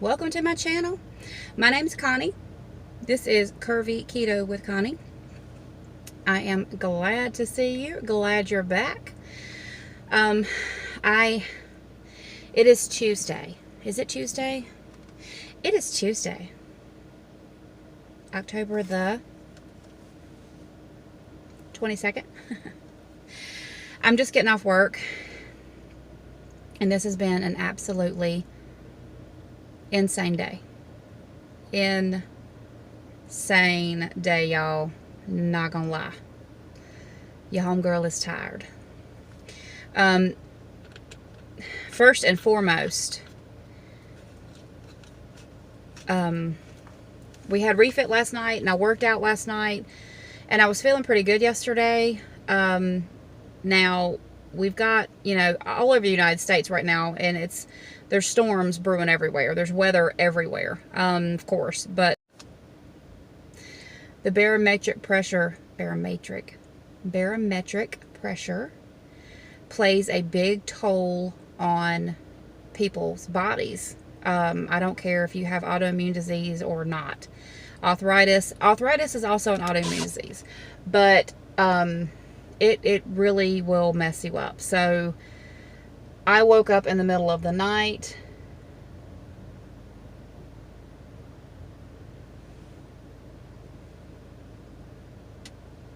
welcome to my channel. My name's Connie. This is Curvy Keto with Connie. I am glad to see you. Glad you're back. It is Tuesday. Is it Tuesday? It is Tuesday. October the 22nd. I'm just getting off work, and this has been an absolutely insane day. Insane day, y'all. Not gonna lie. Your homegirl is tired. First and foremost, we had refit last night, and I worked out last night, and I was feeling pretty good yesterday. Now, we've got, all over the United States right now, and there's storms brewing everywhere. There's weather everywhere, of course, but the barometric pressure plays a big toll on people's bodies. I don't care if you have autoimmune disease or not. Arthritis is also an autoimmune disease, but it really will mess you up. So I woke up in the middle of the night.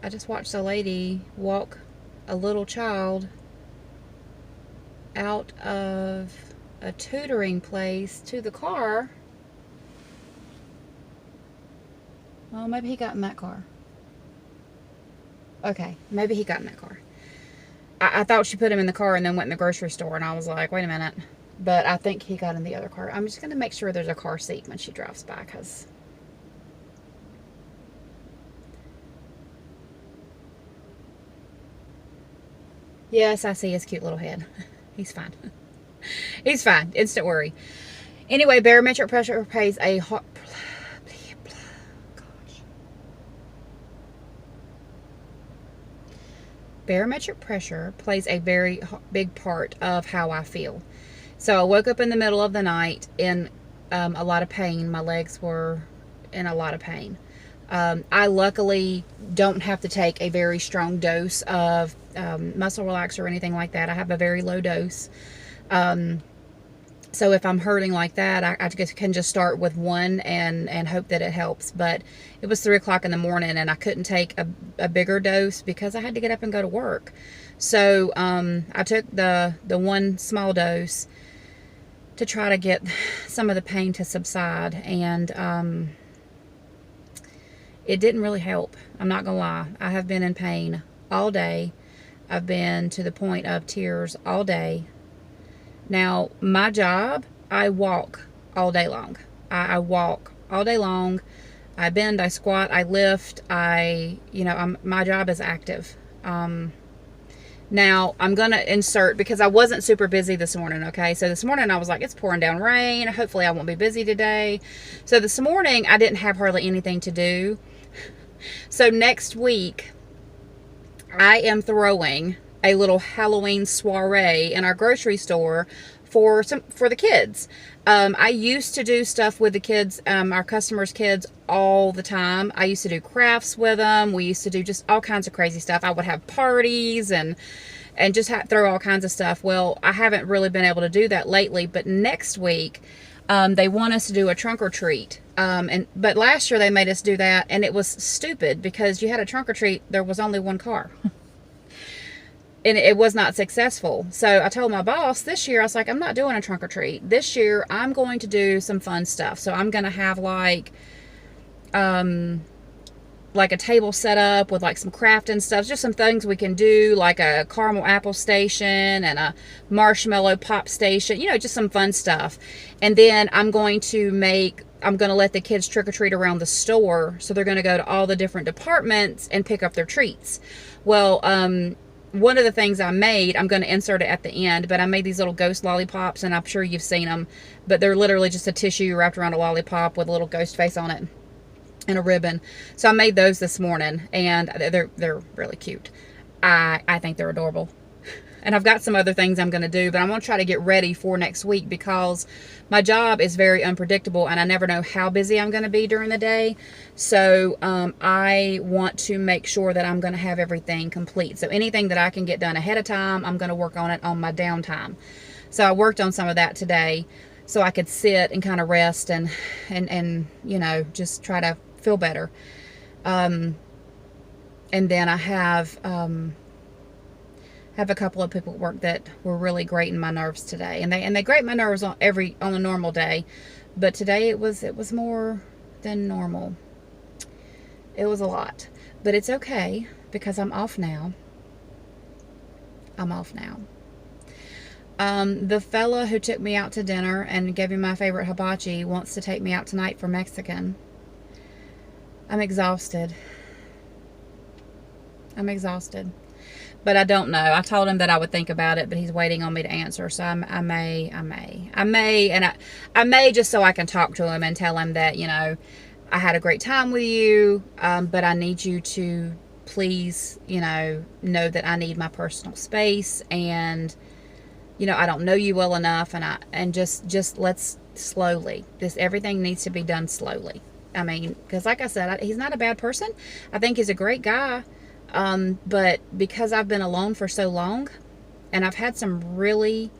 I just watched a lady walk a little child out of a tutoring place to the car. Well, maybe he got in that car. Okay, maybe he got in that car. I thought she put him in the car and then went in the grocery store, and I was like, wait a minute. But I think he got in the other car. I'm just going to make sure there's a car seat when she drives by, because yes, I see his cute little head. He's fine. He's fine. Instant worry. Anyway, barometric pressure plays a Barometric pressure plays a very big part of how I feel. So I woke up in the middle of the night in a lot of pain. My legs were in a lot of pain. I luckily don't have to take a very strong dose of muscle relaxer or anything like that. I have a very low dose. So if I'm hurting like that, I can just start with one and hope that it helps. But it was 3 o'clock in the morning, and I couldn't take a bigger dose because I had to get up and go to work. So I took the one small dose to try to get some of the pain to subside, and it didn't really help. I'm not gonna lie. I have been in pain all day. I've been to the point of tears all day. Now, my job, I walk all day long. I walk all day long. I bend, I squat, I lift. My job is active. Now, I'm going to insert, because I wasn't super busy this morning, okay? So this morning I was like, it's pouring down rain. Hopefully I won't be busy today. So this morning I didn't have hardly anything to do. So next week I am throwing a little Halloween soiree in our grocery store for the kids. I used to do stuff with the kids, our customers' kids, all the time. I used to do crafts with them. We used to do just all kinds of crazy stuff. I would have parties and just throw all kinds of stuff. Well, I haven't really been able to do that lately, but next week they want us to do a trunk or treat. But last year they made us do that, and it was stupid because you had a trunk or treat, there was only one car. And it was not successful. So I told my boss this year, I was like, I'm not doing a trunk or treat. This year, I'm going to do some fun stuff. So I'm going to have like a table set up with like some crafting stuff, just some things we can do, like a caramel apple station and a marshmallow pop station, just some fun stuff. And then I'm going to let the kids trick or treat around the store. So they're going to go to all the different departments and pick up their treats. Well, one of the things I made, I'm going to insert it at the end, but I made these little ghost lollipops, and I'm sure you've seen them, but they're literally just a tissue wrapped around a lollipop with a little ghost face on it and a ribbon. So I made those this morning, and they're really cute. I think they're adorable. And I've got some other things I'm going to do, but I'm going to try to get ready for next week because my job is very unpredictable and I never know how busy I'm going to be during the day. So I want to make sure that I'm going to have everything complete. So anything that I can get done ahead of time, I'm going to work on it on my downtime. So I worked on some of that today so I could sit and kind of rest and you know, just try to feel better. And then I have a couple of people at work that were really grating my nerves today, and they grate my nerves on a normal day, but today it was more than normal. It was a lot, but it's okay because I'm off now. The fella who took me out to dinner and gave me my favorite hibachi wants to take me out tonight for Mexican. I'm exhausted. But I don't know. I told him that I would think about it, but he's waiting on me to answer. So I may just so I can talk to him and tell him that, you know, I had a great time with you, but I need you to please, you know that I need my personal space, and, you know, I don't know you well enough, and just let's slowly. Everything needs to be done slowly. I mean, because like I said, he's not a bad person. I think he's a great guy. But because I've been alone for so long, and I've had some really,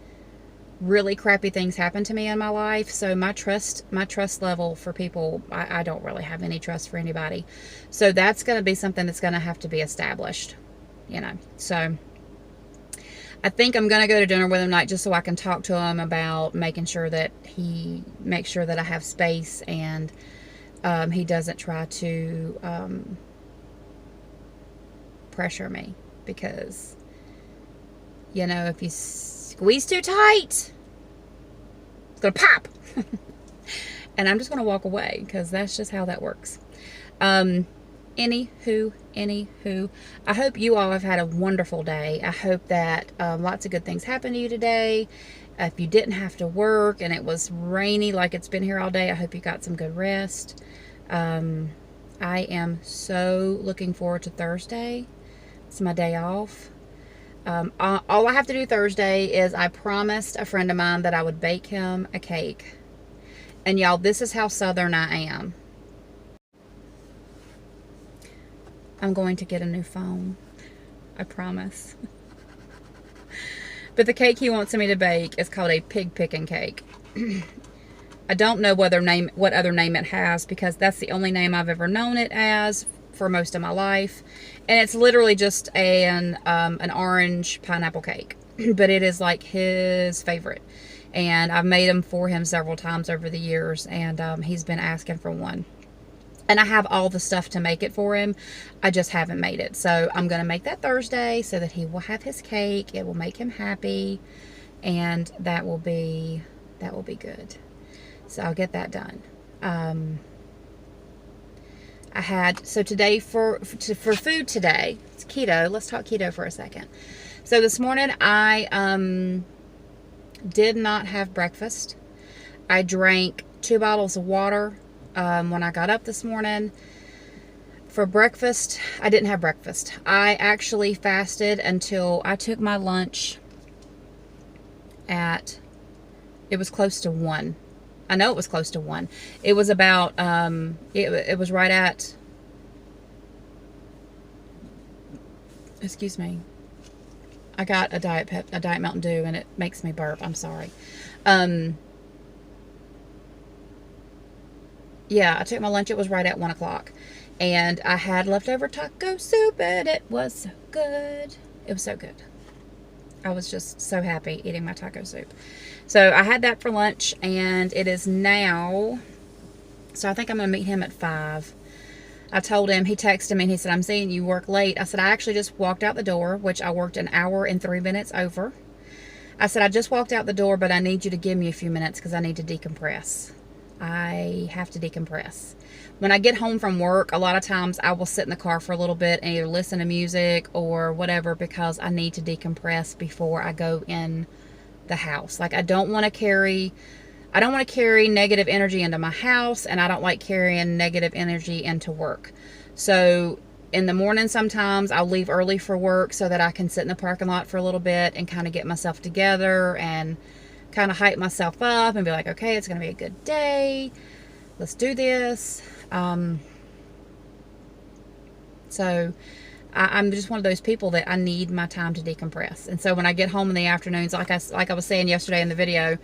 really crappy things happen to me in my life, so my trust level for people, I don't really have any trust for anybody. So that's going to be something that's going to have to be established, you know. So I think I'm going to go to dinner with him tonight just so I can talk to him about making sure that he makes sure that I have space, and he doesn't try to pressure me, because, you know, if you squeeze too tight, it's gonna pop. And I'm just gonna walk away because that's just how that works. Anywho, I hope you all have had a wonderful day. I hope that lots of good things happened to you today. If you didn't have to work and it was rainy like it's been here all day, I hope you got some good rest. I am so looking forward to Thursday. It's my day off. All I have to do Thursday is I promised a friend of mine that I would bake him a cake. And y'all, this is how Southern I am. I'm going to get a new phone. I promise. But the cake he wants me to bake is called a pig picking cake. I don't know what other name it has, because that's the only name I've ever known it as for most of my life, and it's literally just an orange pineapple cake, but it is like his favorite, and I've made them for him several times over the years, and he's been asking for one, and I have all the stuff to make it for him. I just haven't made it, so I'm gonna make that Thursday so that he will have his cake. It will make him happy, and that will be good. So I'll get that done. So today for food today, it's keto. Let's talk keto for a second. So this morning I did not have breakfast. I drank 2 bottles of water when I got up this morning. For breakfast, I didn't have breakfast. I actually fasted until I took my lunch it was close to 1. I know it was close to 1. It was about, it was right at, excuse me. I got a Diet Mountain Dew, and it makes me burp. I'm sorry. Yeah, I took my lunch. It was right at 1 o'clock. And I had leftover taco soup, and it was so good. It was so good. I was just so happy eating my taco soup. So I had that for lunch, and it is now, so I think I'm going to meet him at 5. I told him, he texted me, and he said, I'm seeing you work late. I said, I actually just walked out the door, which I worked an hour and 3 minutes over. I said, I just walked out the door, but I need you to give me a few minutes because I need to decompress. I have to decompress. When I get home from work, a lot of times I will sit in the car for a little bit and either listen to music or whatever, because I need to decompress before I go in the house. Like, I don't want to carry negative energy into my house, and I don't like carrying negative energy into work. So in the morning sometimes I'll leave early for work so that I can sit in the parking lot for a little bit and kind of get myself together and kind of hype myself up and be like, okay, it's going to be a good day. Let's do this. So I'm just one of those people that I need my time to decompress. And so when I get home in the afternoons, like I was saying yesterday in the video,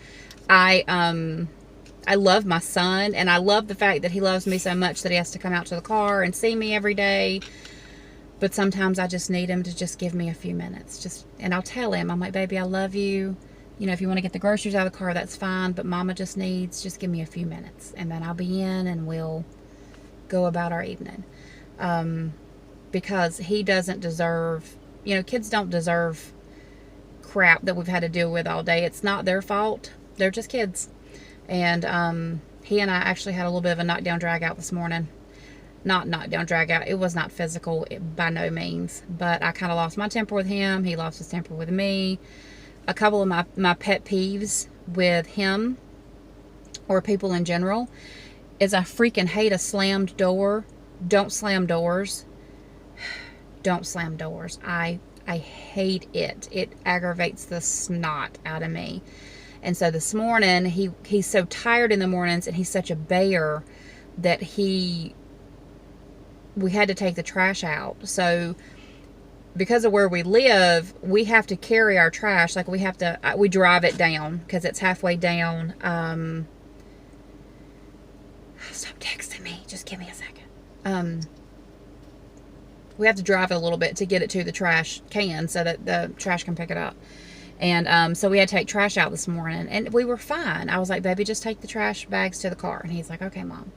I love my son, and I love the fact that he loves me so much that he has to come out to the car and see me every day. But sometimes I just need him to just give me a few minutes. And I'll tell him, I'm like, baby, I love you. You know, if you want to get the groceries out of the car, that's fine. But Mama just give me a few minutes. And then I'll be in and we'll go about our evening. Because he doesn't deserve, you know, kids don't deserve crap that we've had to deal with all day. It's not their fault. They're just kids. And he and I actually had a little bit of a knockdown drag out this morning. Not knockdown drag out. It was not physical by no means. But I kind of lost my temper with him. He lost his temper with me. A couple of my pet peeves with him or people in general is I freaking hate a slammed door. Don't slam doors. Don't slam doors. I hate it. It aggravates the snot out of me. And so this morning, he's so tired in the mornings, and he's such a bear that we had to take the trash out. So because of where we live, we have to carry our trash. Like we drive it down because it's halfway down. Stop texting me. Just give me a second. We have to drive it a little bit to get it to the trash can so that the trash can pick it up. And so we had to take trash out this morning, and we were fine. I was like, baby, just take the trash bags to the car. And he's like, okay, Mom.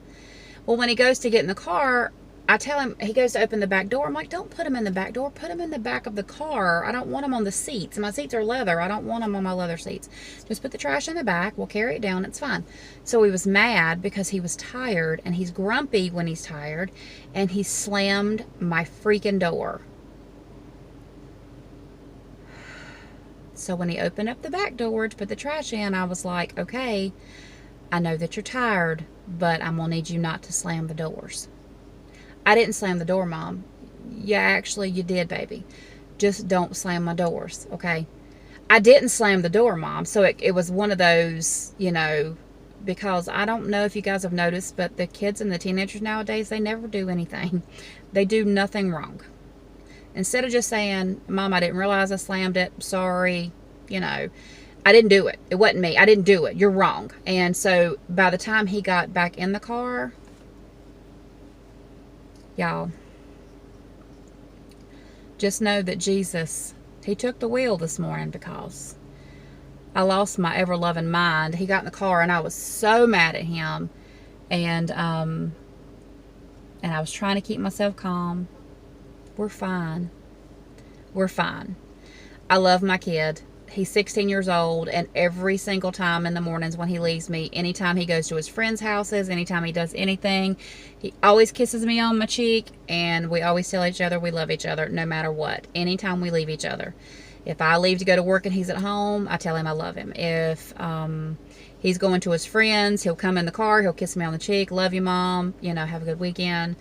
Well, when he goes to get in the car, I tell him, he goes to open the back door. I'm like, don't put him in the back door. Put him in the back of the car. I don't want him on the seats. My seats are leather. I don't want him on my leather seats. Just put the trash in the back. We'll carry it down. It's fine. So he was mad because he was tired, and he's grumpy when he's tired, and he slammed my freaking door. So when he opened up the back door to put the trash in, I was like, okay, I know that you're tired, but I'm going to need you not to slam the doors. I didn't slam the door, Mom. Yeah, actually, you did, baby. Just don't slam my doors, okay? I didn't slam the door, Mom. So it was one of those, you know, because I don't know if you guys have noticed, but the kids and the teenagers nowadays, they never do anything. They do nothing wrong. Instead of just saying, Mom, I didn't realize I slammed it. Sorry. You know, I didn't do it. It wasn't me. I didn't do it. You're wrong. And so by the time he got back in the car, y'all, just know that Jesus, he took the wheel this morning because I lost my ever-loving mind. He got in the car and I was so mad at him. And I was trying to keep myself calm. We're fine. We're fine. I love my kid. He's 16 years old, and every single time in the mornings when he leaves me, anytime he goes to his friends' houses, anytime he does anything, he always kisses me on my cheek, and we always tell each other we love each other no matter what, anytime we leave each other. If I leave to go to work and he's at home, I tell him I love him. If he's going to his friends, he'll come in the car, he'll kiss me on the cheek, love you, Mom, you know, have a good weekend.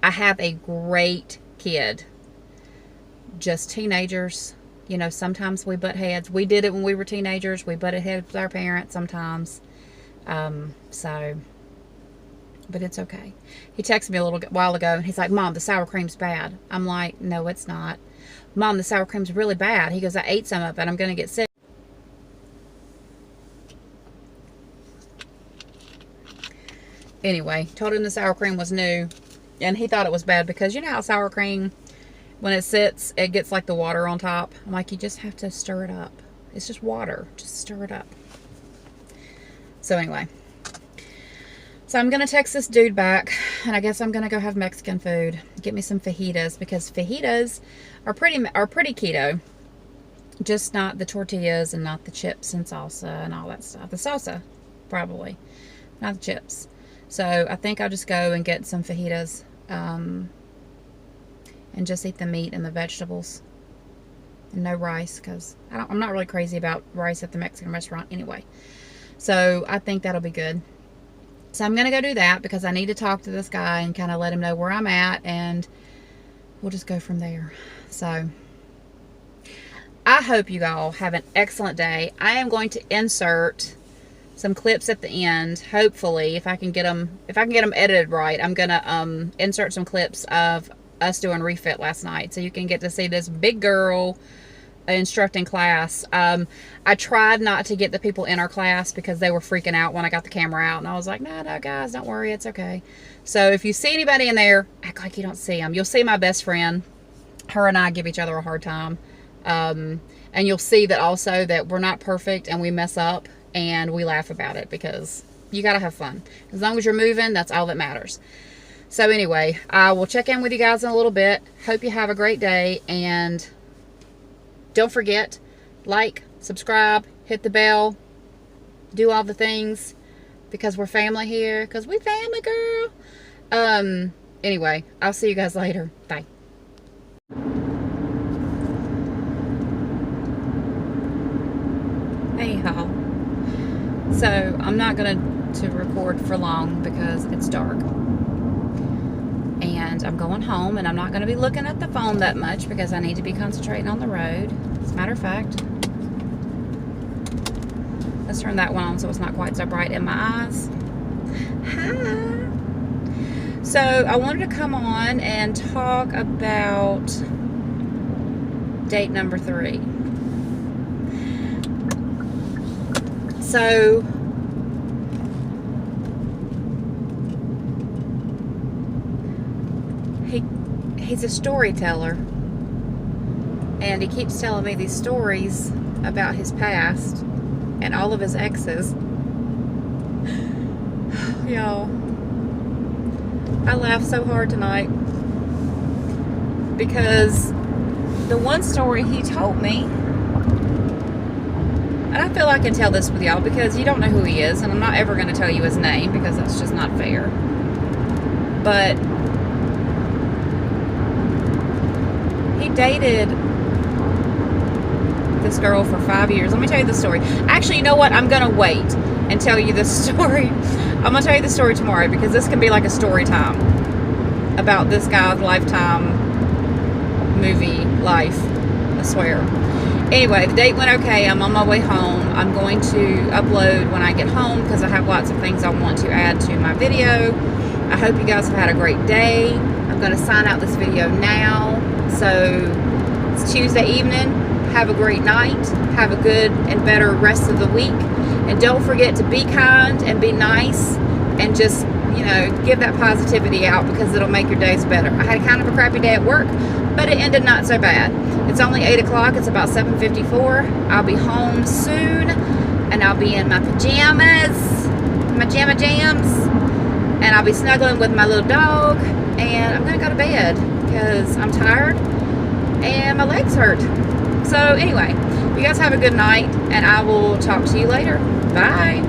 I have a great kid. Just teenagers. You know, sometimes we butt heads. We did it when we were teenagers. We butted heads with our parents sometimes. But it's okay. He texted me a little while ago, and he's like, Mom, the sour cream's bad. I'm like, no, it's not. Mom, the sour cream's really bad. He goes, I ate some of it. I'm going to get sick. Anyway, told him the sour cream was new, and he thought it was bad because you know how sour cream, when it sits, it gets like the water on top. I'm like, you just have to stir it up. It's just water. Just stir it up. So anyway. So I'm going to text this dude back. And I guess I'm going to go have Mexican food. Get me some fajitas. Because fajitas are pretty keto. Just not the tortillas and not the chips and salsa and all that stuff. The salsa, probably. Not the chips. So I think I'll just go and get some fajitas. And just eat the meat and the vegetables. And no rice, because I'm not really crazy about rice at the Mexican restaurant anyway. So I think that'll be good. So I'm going to go do that because I need to talk to this guy and kind of let him know where I'm at. And we'll just go from there. So I hope you all have an excellent day. I am going to insert some clips at the end. Hopefully, if I can get them edited right, I'm gonna insert some clips of us doing refit last night, so you can get to see this big girl instructing class. I tried not to get the people in our class because they were freaking out when I got the camera out, and I was like, no, guys, don't worry, it's okay. So if you see anybody in there, act like you don't see them. You'll see my best friend. Her and I give each other a hard time. And you'll see that also that we're not perfect and we mess up, and we laugh about it because you gotta have fun. As long as you're moving, that's all that matters. So anyway, I will check in with you guys in a little bit. Hope you have a great day, and don't forget, like, subscribe, hit the bell, do all the things, because we're family here, because we family, girl. Anyway, I'll see you guys later. Bye. Hey y'all. So I'm not going to record for long because it's dark. And I'm going home, and I'm not going to be looking at the phone that much because I need to be concentrating on the road. As a matter of fact, let's turn that one on so it's not quite so bright in my eyes. Hi. So I wanted to come on and talk about date number 3. So he's a storyteller, and he keeps telling me these stories about his past and all of his exes. Y'all, I laughed so hard tonight because the one story he told me, and I feel I can tell this with y'all because you don't know who he is, and I'm not ever going to tell you his name because that's just not fair. But he dated this girl for 5 years. Let me tell you the story. Actually, you know what? I'm going to wait and tell you this story. I'm going to tell you the story tomorrow because this can be like a story time about this guy's lifetime movie life. I swear. Anyway, the date went okay. I'm on my way home. I'm going to upload when I get home because I have lots of things I want to add to my video. I hope you guys have had a great day. I'm going to sign out this video now. So it's Tuesday evening. Have a great night. Have a good and better rest of the week. And don't forget to be kind and be nice and just, you know, give that positivity out because it'll make your days better. I had kind of a crappy day at work, but it ended not so bad. It's only 8 o'clock. It's about 7:54. I'll be home soon, and I'll be in my pajamas, my jams, and I'll be snuggling with my little dog, and I'm going to go to bed because I'm tired and my legs hurt. So anyway, you guys have a good night, and I will talk to you later. Bye.